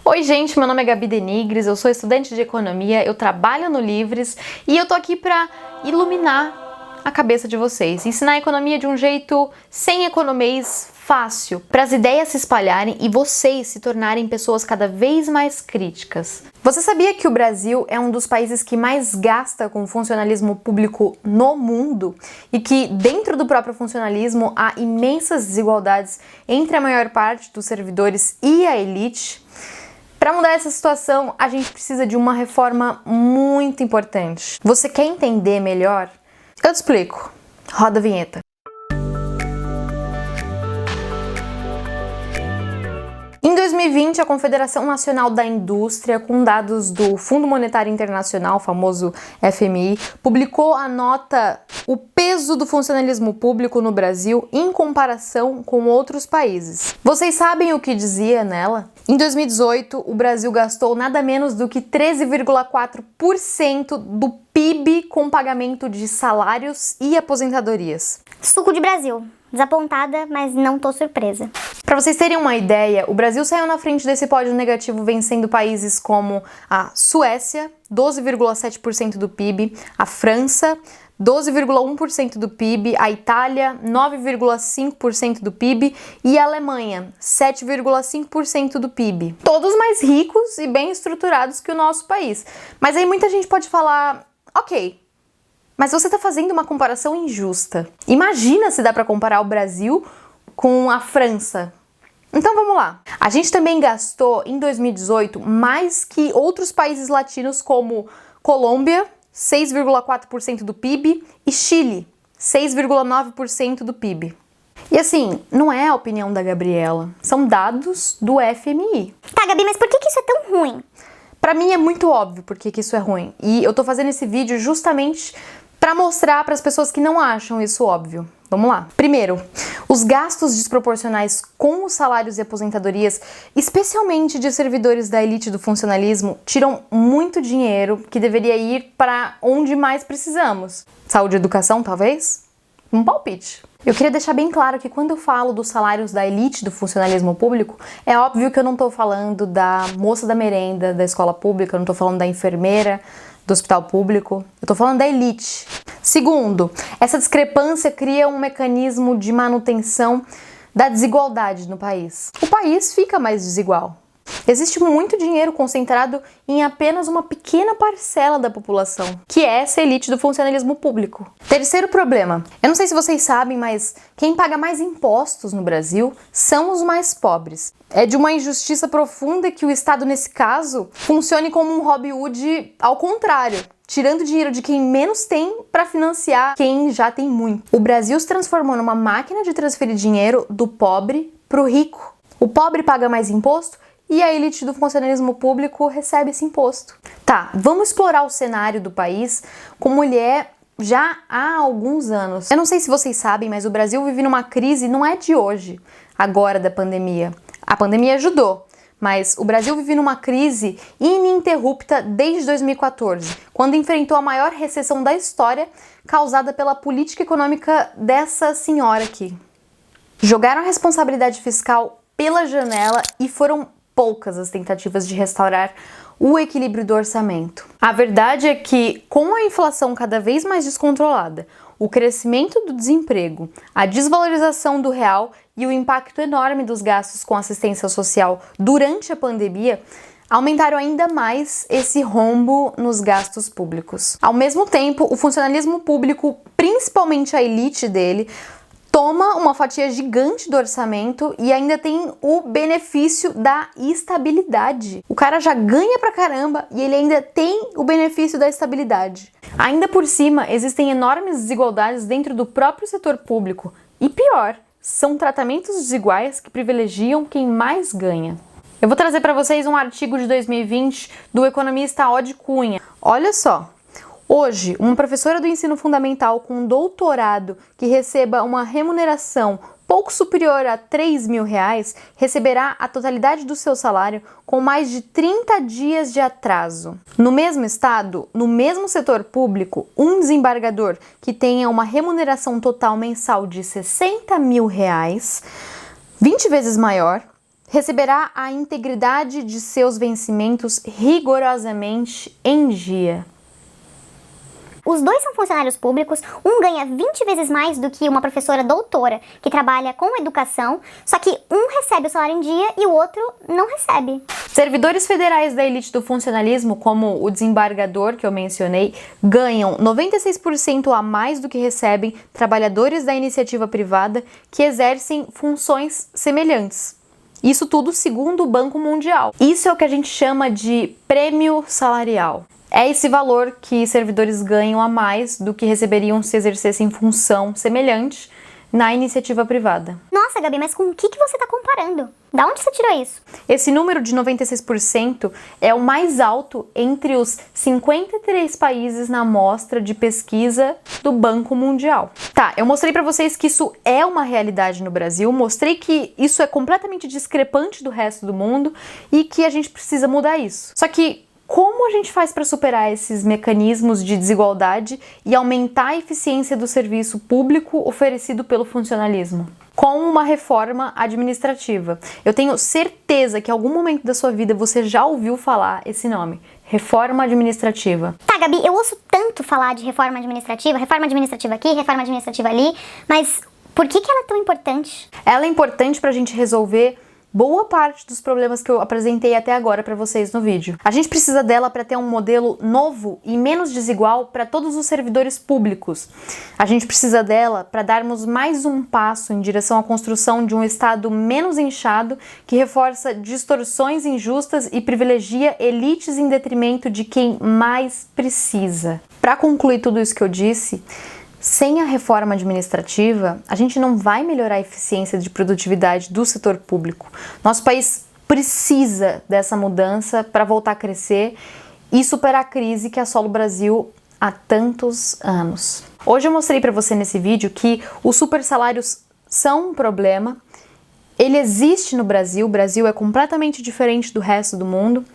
Oi gente, meu nome é Gabi Denigres, eu sou estudante de economia, eu trabalho no Livres e eu tô aqui pra iluminar a cabeça de vocês, ensinar a economia de um jeito sem economês, fácil, para as ideias se espalharem e vocês se tornarem pessoas cada vez mais críticas. Você sabia que o Brasil é um dos países que mais gasta com funcionalismo público no mundo e que dentro do próprio funcionalismo há imensas desigualdades entre a maior parte dos servidores e a elite? Para mudar essa situação, a gente precisa de uma reforma muito importante. Você quer entender melhor? Eu te explico. Roda a vinheta. Em 2020, a Confederação Nacional da Indústria, com dados do Fundo Monetário Internacional, famoso FMI, publicou a nota O Peso do Funcionalismo Público no Brasil em comparação com outros países. Vocês sabem o que dizia nela? Em 2018, o Brasil gastou nada menos do que 13,4% do PIB com pagamento de salários e aposentadorias. Suco de Brasil. Desapontada, mas não tô surpresa. Para vocês terem uma ideia, o Brasil saiu na frente desse pódio negativo vencendo países como a Suécia, 12,7% do PIB, a França, 12,1% do PIB, a Itália, 9,5% do PIB e a Alemanha, 7,5% do PIB. Todos mais ricos e bem estruturados que o nosso país. Mas aí muita gente pode falar, ok, mas você está fazendo uma comparação injusta. Imagina se dá para comparar o Brasil com a França. Então vamos lá. A gente também gastou em 2018 mais que outros países latinos como Colômbia, 6,4% do PIB, e Chile, 6,9% do PIB. E assim, não é a opinião da Gabriela, são dados do FMI. Tá, Gabi, mas por que isso é tão ruim? Pra mim é muito óbvio por que isso é ruim. E eu tô fazendo esse vídeo justamente para mostrar para as pessoas que não acham isso óbvio. Vamos lá. Primeiro, os gastos desproporcionais com os salários e aposentadorias, especialmente de servidores da elite do funcionalismo, tiram muito dinheiro que deveria ir para onde mais precisamos. Saúde e educação, talvez? Um palpite. Eu queria deixar bem claro que quando eu falo dos salários da elite do funcionalismo público, é óbvio que eu não estou falando da moça da merenda da escola pública, eu não estou falando da enfermeira do hospital público, eu tô falando da elite. Segundo, essa discrepância cria um mecanismo de manutenção da desigualdade no país. O país fica mais desigual. Existe muito dinheiro concentrado em apenas uma pequena parcela da população, que é essa elite do funcionalismo público. Terceiro problema, eu não sei se vocês sabem, mas quem paga mais impostos no Brasil são os mais pobres. É de uma injustiça profunda que o Estado, nesse caso, funcione como um Robin Hood ao contrário, tirando dinheiro de quem menos tem para financiar quem já tem muito. O Brasil se transformou numa máquina de transferir dinheiro do pobre para o rico. O pobre paga mais imposto e a elite do funcionalismo público recebe esse imposto. Tá, vamos explorar o cenário do país como ele é já há alguns anos. Eu não sei se vocês sabem, mas o Brasil vive numa crise, não é de hoje, agora da pandemia. A pandemia ajudou, mas o Brasil vive numa crise ininterrupta desde 2014, quando enfrentou a maior recessão da história causada pela política econômica dessa senhora aqui. Jogaram a responsabilidade fiscal pela janela e foram poucas as tentativas de restaurar o equilíbrio do orçamento. A verdade é que, com a inflação cada vez mais descontrolada, o crescimento do desemprego, a desvalorização do real e o impacto enorme dos gastos com assistência social durante a pandemia, aumentaram ainda mais esse rombo nos gastos públicos. Ao mesmo tempo, o funcionalismo público, principalmente a elite dele, toma uma fatia gigante do orçamento e ainda tem o benefício da estabilidade. O cara já ganha pra caramba e ele ainda tem o benefício da estabilidade. Ainda por cima, existem enormes desigualdades dentro do próprio setor público. E pior, são tratamentos desiguais que privilegiam quem mais ganha. Eu vou trazer para vocês um artigo de 2020 do economista Odd Cunha. Olha só. Hoje, uma professora do ensino fundamental com um doutorado que receba uma remuneração pouco superior a R$3.000 receberá a totalidade do seu salário com mais de 30 dias de atraso. No mesmo estado, no mesmo setor público, um desembargador que tenha uma remuneração total mensal de R$60.000, 20 vezes maior, receberá a integridade de seus vencimentos rigorosamente em dia. Os dois são funcionários públicos, um ganha 20 vezes mais do que uma professora doutora que trabalha com educação, só que um recebe o salário em dia e o outro não recebe. Servidores federais da elite do funcionalismo, como o desembargador que eu mencionei, ganham 96% a mais do que recebem trabalhadores da iniciativa privada que exercem funções semelhantes. Isso tudo segundo o Banco Mundial. Isso é o que a gente chama de prêmio salarial. É esse valor que servidores ganham a mais do que receberiam se exercessem função semelhante na iniciativa privada. Nossa, Gabi, mas com o que você está comparando? Da onde você tirou isso? Esse número de 96% é o mais alto entre os 53 países na amostra de pesquisa do Banco Mundial. Tá, eu mostrei para vocês que isso é uma realidade no Brasil, mostrei que isso é completamente discrepante do resto do mundo e que a gente precisa mudar isso. Só que como a gente faz para superar esses mecanismos de desigualdade e aumentar a eficiência do serviço público oferecido pelo funcionalismo? Com uma reforma administrativa. Eu tenho certeza que em algum momento da sua vida você já ouviu falar esse nome, reforma administrativa. Tá, Gabi, eu ouço tanto falar de reforma administrativa aqui, reforma administrativa ali, mas por que ela é tão importante? Ela é importante para a gente resolver boa parte dos problemas que eu apresentei até agora para vocês no vídeo. A gente precisa dela para ter um modelo novo e menos desigual para todos os servidores públicos. A gente precisa dela para darmos mais um passo em direção à construção de um Estado menos inchado, que reforça distorções injustas e privilegia elites em detrimento de quem mais precisa. Para concluir tudo isso que eu disse, sem a reforma administrativa, a gente não vai melhorar a eficiência de produtividade do setor público. Nosso país precisa dessa mudança para voltar a crescer e superar a crise que assola o Brasil há tantos anos. Hoje eu mostrei para você nesse vídeo que os supersalários são um problema. Ele existe no Brasil, o Brasil é completamente diferente do resto do mundo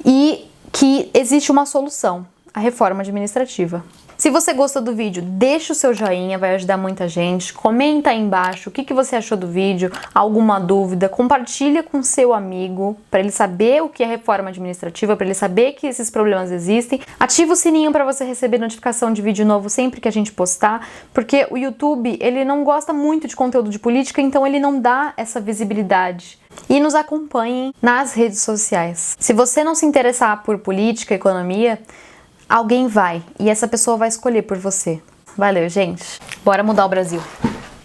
e que existe uma solução, a reforma administrativa. Se você gostou do vídeo, deixa o seu joinha, vai ajudar muita gente. Comenta aí embaixo o que você achou do vídeo, alguma dúvida, compartilha com seu amigo para ele saber o que é reforma administrativa, para ele saber que esses problemas existem. Ativa o sininho para você receber notificação de vídeo novo sempre que a gente postar, porque o YouTube, ele não gosta muito de conteúdo de política, então ele não dá essa visibilidade. E nos acompanhem nas redes sociais. Se você não se interessar por política, economia, alguém vai, e essa pessoa vai escolher por você. Valeu, gente. Bora mudar o Brasil.